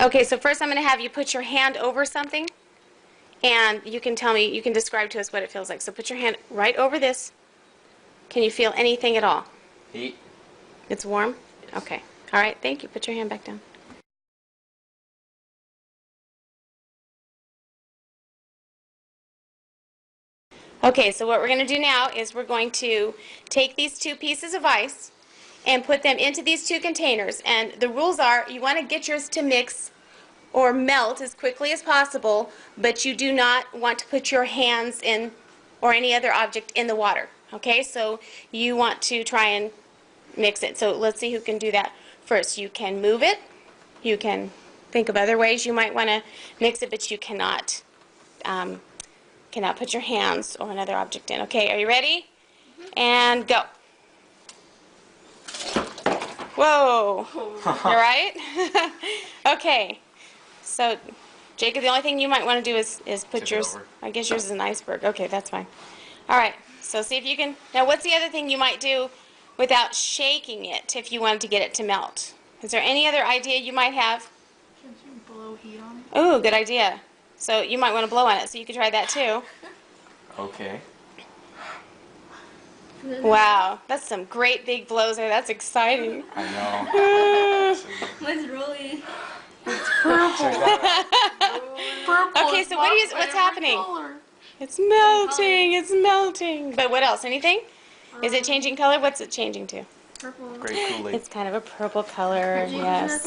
Okay, so first I'm going to have you put your hand over something, and you can tell me, you can describe to us what it feels like. So put your hand right over this. Can you feel anything at all? Heat. It's warm? Yes. Okay. All right, thank you. Put your hand back down. Okay, so what we're going to do now is we're going to take these two pieces of ice and put them into these two containers. And the rules are you want to get yours to mix or melt as quickly as possible, but you do not want to put your hands in or any other object in the water. Okay, so you want to try and mix it. So let's see who can do that first. You can move it. You can think of other ways you might want to mix it, but you cannot put your hands or another object in. Okay, are you ready? And go. Whoa. You all right? Okay. So, Jacob, the only thing you might want to do is put Tip yours. it over. I guess yours is an iceberg. Okay, that's fine. All right. So see if you can. Now, what's the other thing you might do without shaking it if you wanted to get it to melt? Is there any other idea you might have? Can't you blow heat on it? Ooh, good idea. So you might want to blow on it. So you could try that too. Okay. Wow, that's some great big blows there. That's exciting. I know. Mine's really purple. Okay, so what's happening? It's melting. It's melting. But what else? Anything? Is it changing color? What's it changing to? purple. Great Kool-Aid. It's kind of a purple color. Yes.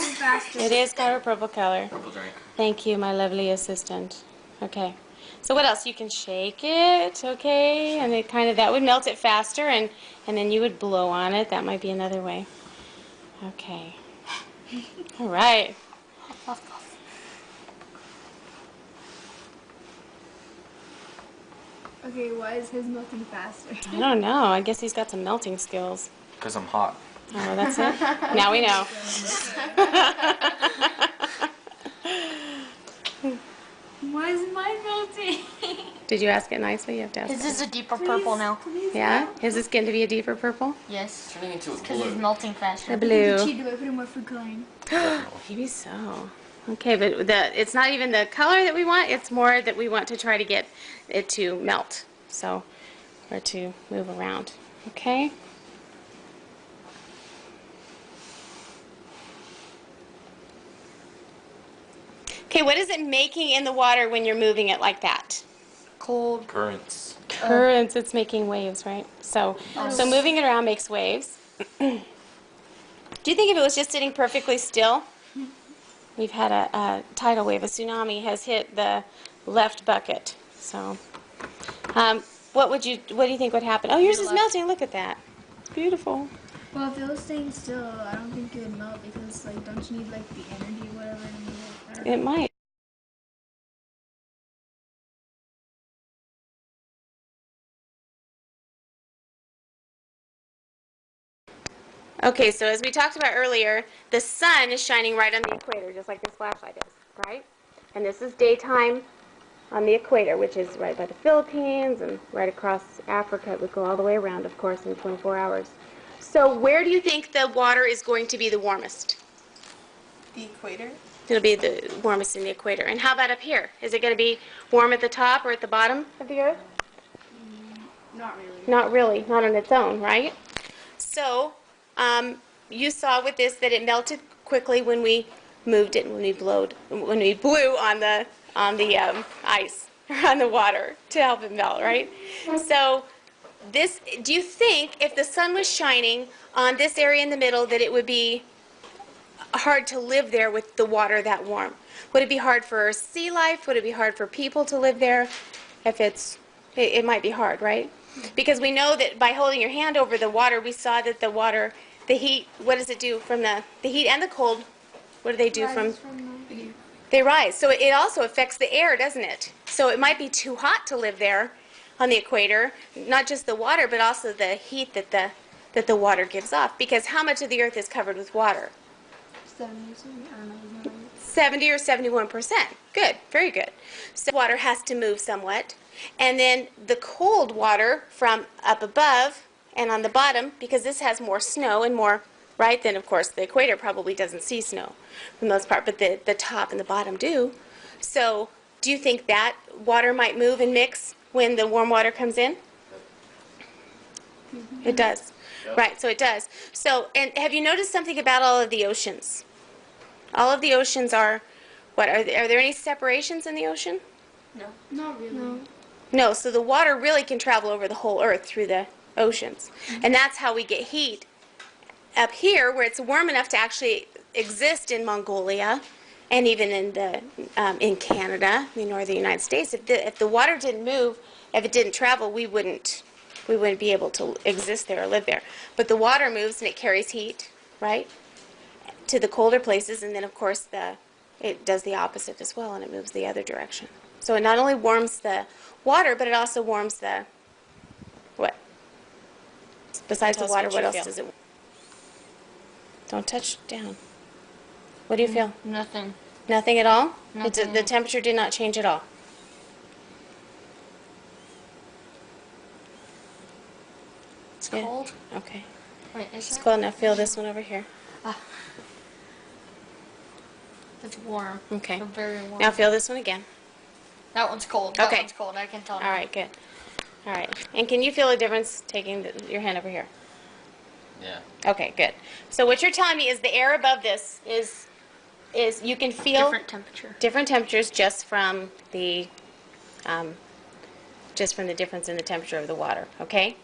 It is kind of a purple color. Purple drink. Thank you, my lovely assistant. Okay. So what else? You can shake it, okay, and it kind of, that would melt it faster, and then you would blow on it. That might be another way. Okay. All right. Okay, why is his melting faster? I don't know. I guess he's got some melting skills. Because I'm hot. Oh, that's it? Now we know. Why is mine melting? Did you ask it nicely? You have to ask His it. is a deeper purple now. Yeah? Is this going to be a deeper purple? Yes. Turning into a Because it's blue. melting faster. A blue. Cheated by putting more food coloring. Maybe so. Okay, but it's not even the color that we want. It's more that we want to try to get it to melt. So, or to move around. Okay? Okay, what is it making in the water when you're moving it like that? Cold. Currents. Currents. It's making waves, right? So moving it around makes waves. Do you think if it was just sitting perfectly still? We've had a tidal wave, a tsunami has hit the left bucket. So, what do you think would happen? Oh, yours is melting. Look at that. It's beautiful. Well, if it was staying still, I don't think it would melt because, like, don't you need, like, the energy or whatever to move it? I don't know. It might. Okay, so as we talked about earlier, the sun is shining right on the equator, just like this flashlight is, right? And this is daytime on the equator, which is right by the Philippines and right across Africa. It would go all the way around, of course, in 24 hours. So where do you think the water is going to be the warmest? The equator? It'll be the warmest in the equator. And how about up here? Is it going to be warm at the top or at the bottom of the earth? Not really. Not really, not on its own, right? So, you saw with this that it melted quickly when we moved it, when we blew on the ice or on the water to help it melt, right? So, do you think if the sun was shining on this area in the middle that it would be hard to live there with the water that warm? Would it be hard for sea life? Would it be hard for people to live there? It might be hard, right? Because we know that by holding your hand over the water, we saw that the water, the heat, what does it do from the heat and the cold? What do they do from? They rise. So it also affects the air, doesn't it? So it might be too hot to live there on the equator, not just the water, but also the heat that the water gives off. Because how much of the earth is covered with water? 70 or 71%. Good, very good. So water has to move somewhat. And then the cold water from up above and on the bottom, because this has more snow and more right? Then of course the equator probably doesn't see snow for the most part, but the top and the bottom do. So do you think that water might move and mix when the warm water comes in? It does. Right, so it does. So, and have you noticed something about all of the oceans? All of the oceans are, what, are there any separations in the ocean? Not really. No, so the water really can travel over the whole earth through the oceans. And that's how we get heat up here, where it's warm enough to actually exist in Mongolia and even in Canada, the northern United States. If the water didn't move, if it didn't travel, we wouldn't be able to exist there or live there. But the water moves and it carries heat, right, to the colder places, and then of course it does the opposite as well, and it moves the other direction. So it not only warms the water, but it also warms the what? Besides the Tell us water, what what you else feel. does it? Don't touch down. What do you feel? Nothing. Nothing at all? Nothing. The temperature did not change at all. It's Yeah. cold. Okay. Wait, is It's it? cold. Now feel this one over here. It's warm. Okay. So very warm. Now feel this one again. That one's cold. That Okay. one's cold. I can tell. All right, good. All right. And can you feel a difference taking your hand over here? Yeah. Okay, good. So what you're telling me is the air above this is you can feel Different temperature. different temperatures just from the difference in the temperature of the water. Okay.